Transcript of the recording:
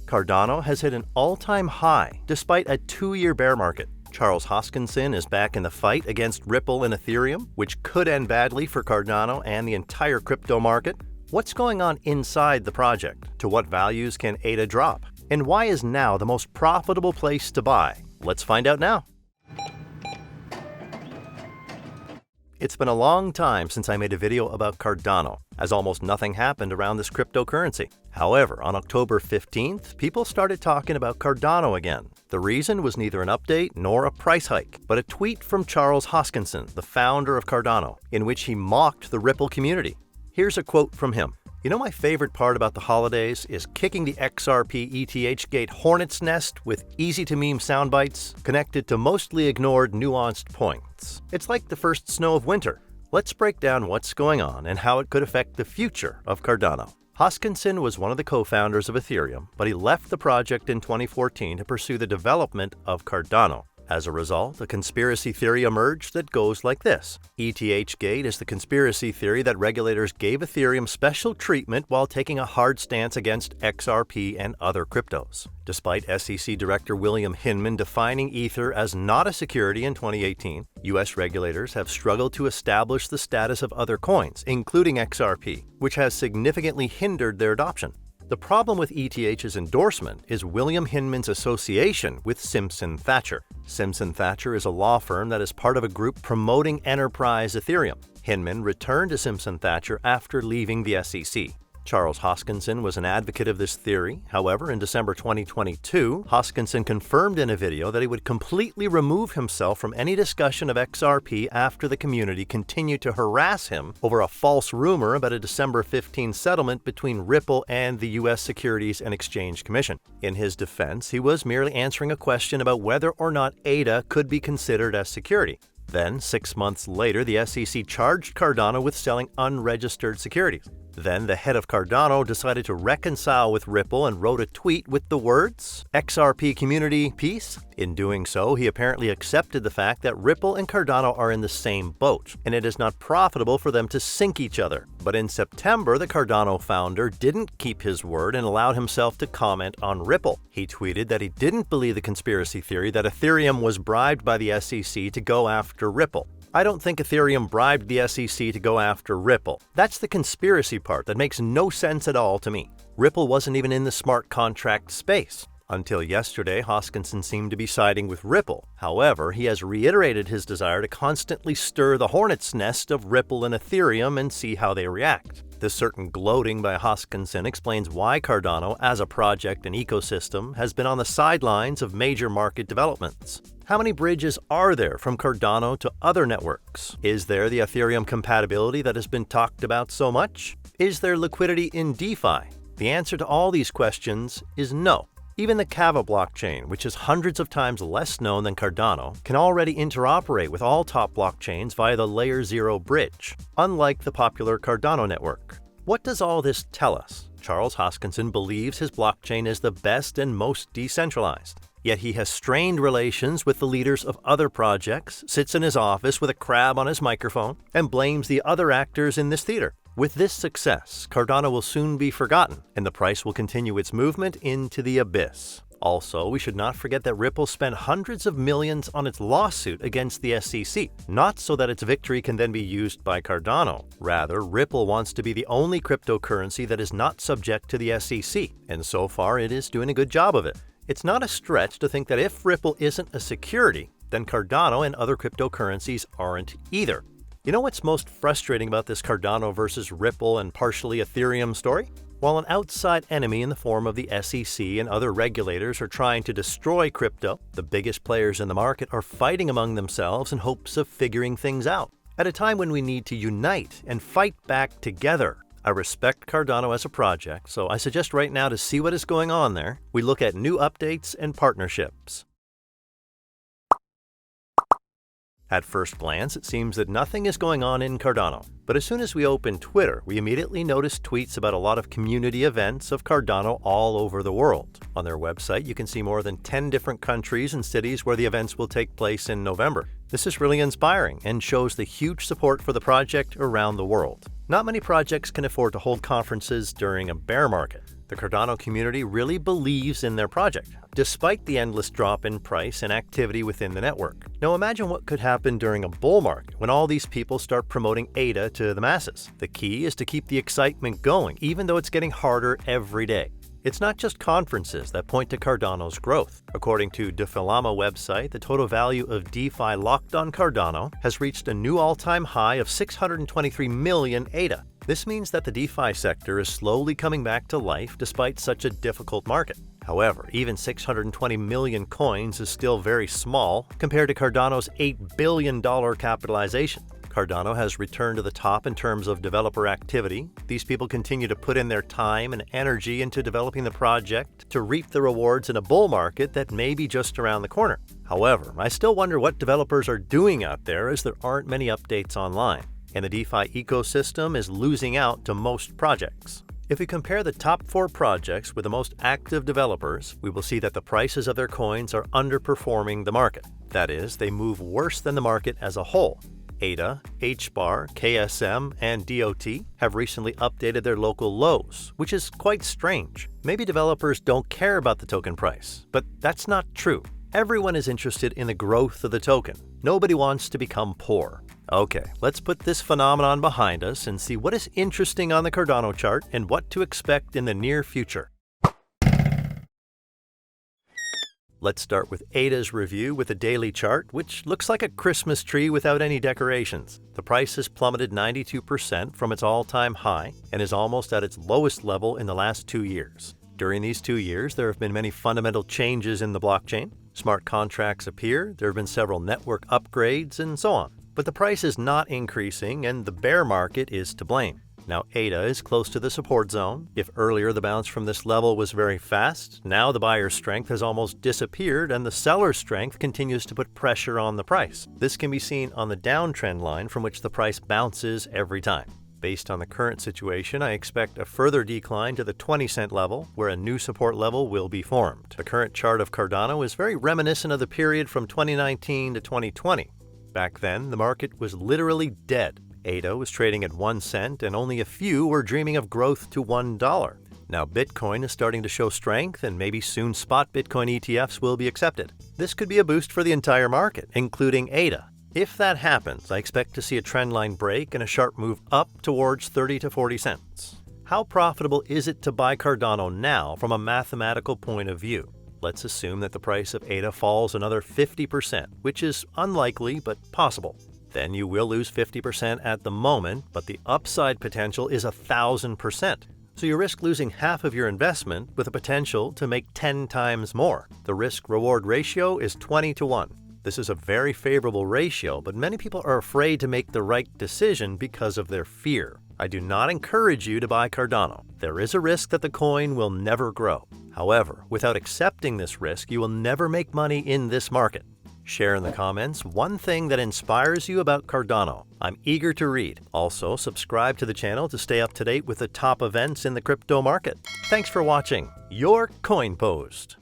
Cardano has hit an all-time high despite a 2-year bear market. Charles Hoskinson is back in the fight against Ripple and Ethereum, which could end badly for Cardano and the entire crypto market. What's going on inside the project? To what values can ADA drop? And why is now the most profitable place to buy? Let's find out now. It's been a long time since I made a video about Cardano, as almost nothing happened around this cryptocurrency. However, on October 15th, people started talking about Cardano again. The reason was neither an update nor a price hike, but a tweet from Charles Hoskinson, the founder of Cardano, in which he mocked the Ripple community. Here's a quote from him. "You know, my favorite part about the holidays is kicking the XRP ETH gate hornet's nest with easy-to-meme sound bites connected to mostly ignored nuanced points. It's like the first snow of winter. Let's break down what's going on and how it could affect the future of Cardano." Hoskinson was one of the co-founders of Ethereum, but he left the project in 2014 to pursue the development of Cardano. As a result, a conspiracy theory emerged that goes like this. ETH-gate is the conspiracy theory that regulators gave Ethereum special treatment while taking a hard stance against XRP and other cryptos. Despite SEC Director William Hinman defining Ether as not a security in 2018, U.S. regulators have struggled to establish the status of other coins, including XRP, which has significantly hindered their adoption. The problem with ETH's endorsement is William Hinman's association with Simpson Thacher. Simpson Thacher is a law firm that is part of a group promoting enterprise Ethereum. Hinman returned to Simpson Thacher after leaving the SEC. Charles Hoskinson was an advocate of this theory. However, in December 2022, Hoskinson confirmed in a video that he would completely remove himself from any discussion of XRP after the community continued to harass him over a false rumor about a December 15 settlement between Ripple and the U.S. Securities and Exchange Commission. In his defense, he was merely answering a question about whether or not ADA could be considered as security. Then, 6 months later, the SEC charged Cardano with selling unregistered securities. Then the head of Cardano decided to reconcile with Ripple and wrote a tweet with the words, "XRP community, peace." In doing so, he apparently accepted the fact that Ripple and Cardano are in the same boat, and it is not profitable for them to sink each other. But in September, the Cardano founder didn't keep his word and allowed himself to comment on Ripple. He tweeted that he didn't believe the conspiracy theory that Ethereum was bribed by the SEC to go after Ripple. "I don't think Ethereum bribed the SEC to go after Ripple. That's the conspiracy part that makes no sense at all to me. Ripple wasn't even in the smart contract space." Until yesterday, Hoskinson seemed to be siding with Ripple. However, he has reiterated his desire to constantly stir the hornet's nest of Ripple and Ethereum and see how they react. This certain gloating by Hoskinson explains why Cardano, as a project and ecosystem, has been on the sidelines of major market developments. How many bridges are there from Cardano to other networks? Is there the Ethereum compatibility that has been talked about so much? Is there liquidity in DeFi? The answer to all these questions is no. Even the Kava blockchain, which is hundreds of times less known than Cardano, can already interoperate with all top blockchains via the Layer 0 bridge, unlike the popular Cardano network. What does all this tell us? Charles Hoskinson believes his blockchain is the best and most decentralized. Yet he has strained relations with the leaders of other projects, sits in his office with a crab on his microphone, and blames the other actors in this theater. With this success, Cardano will soon be forgotten, and the price will continue its movement into the abyss. Also, we should not forget that Ripple spent hundreds of millions on its lawsuit against the SEC, not so that its victory can then be used by Cardano. Rather, Ripple wants to be the only cryptocurrency that is not subject to the SEC, and so far it is doing a good job of it. It's not a stretch to think that if Ripple isn't a security, then Cardano and other cryptocurrencies aren't either. You know what's most frustrating about this Cardano versus Ripple and partially Ethereum story? While an outside enemy in the form of the SEC and other regulators are trying to destroy crypto, the biggest players in the market are fighting among themselves in hopes of figuring things out. At a time when we need to unite and fight back together. I respect Cardano as a project, so I suggest right now to see what is going on there, we look at new updates and partnerships. At first glance, it seems that nothing is going on in Cardano. But as soon as we open Twitter, we immediately notice tweets about a lot of community events of Cardano all over the world. On their website, you can see more than 10 different countries and cities where the events will take place in November. This is really inspiring and shows the huge support for the project around the world. Not many projects can afford to hold conferences during a bear market. The Cardano community really believes in their project, despite the endless drop in price and activity within the network. Now imagine what could happen during a bull market when all these people start promoting ADA to the masses. The key is to keep the excitement going, even though it's getting harder every day. It's not just conferences that point to Cardano's growth. According to Defilamo website, the total value of DeFi locked on Cardano has reached a new all-time high of 623 million ADA. This means that the DeFi sector is slowly coming back to life despite such a difficult market. However, even 620 million coins is still very small compared to Cardano's $8 billion capitalization. Cardano has returned to the top in terms of developer activity. These people continue to put in their time and energy into developing the project to reap the rewards in a bull market that may be just around the corner. However, I still wonder what developers are doing out there, as there aren't many updates online, and the DeFi ecosystem is losing out to most projects. If we compare the top 4 projects with the most active developers, we will see that the prices of their coins are underperforming the market. That is, they move worse than the market as a whole. ADA, HBAR, KSM, and DOT have recently updated their local lows, which is quite strange. Maybe developers don't care about the token price, but that's not true. Everyone is interested in the growth of the token. Nobody wants to become poor. Okay, let's put this phenomenon behind us and see what is interesting on the Cardano chart and what to expect in the near future. Let's start with ADA's review with a daily chart, which looks like a Christmas tree without any decorations. The price has plummeted 92% from its all-time high and is almost at its lowest level in the last 2 years. During these 2 years, there have been many fundamental changes in the blockchain. Smart contracts appear, there have been several network upgrades, and so on. But the price is not increasing, and the bear market is to blame. Now ADA is close to the support zone. If earlier the bounce from this level was very fast, now the buyer's strength has almost disappeared and the seller's strength continues to put pressure on the price. This can be seen on the downtrend line from which the price bounces every time. Based on the current situation, I expect a further decline to the 20-cent level, where a new support level will be formed. The current chart of Cardano is very reminiscent of the period from 2019 to 2020. Back then, the market was literally dead. ADA was trading at 1 cent, and only a few were dreaming of growth to $1. Now Bitcoin is starting to show strength, and maybe soon spot Bitcoin ETFs will be accepted. This could be a boost for the entire market, including ADA. If that happens, I expect to see a trendline break and a sharp move up towards 30 to 40 cents. How profitable is it to buy Cardano now from a mathematical point of view? Let's assume that the price of ADA falls another 50%, which is unlikely but possible. Then you will lose 50% at the moment, but the upside potential is 1,000%. So you risk losing half of your investment with a potential to make 10 times more. The risk-reward ratio is 20 to 1. This is a very favorable ratio, but many people are afraid to make the right decision because of their fear. I do not encourage you to buy Cardano. There is a risk that the coin will never grow. However, without accepting this risk, you will never make money in this market. Share in the comments one thing that inspires you about Cardano. I'm eager to read. Also, subscribe to the channel to stay up to date with the top events in the crypto market. Thanks for watching your Coin Post.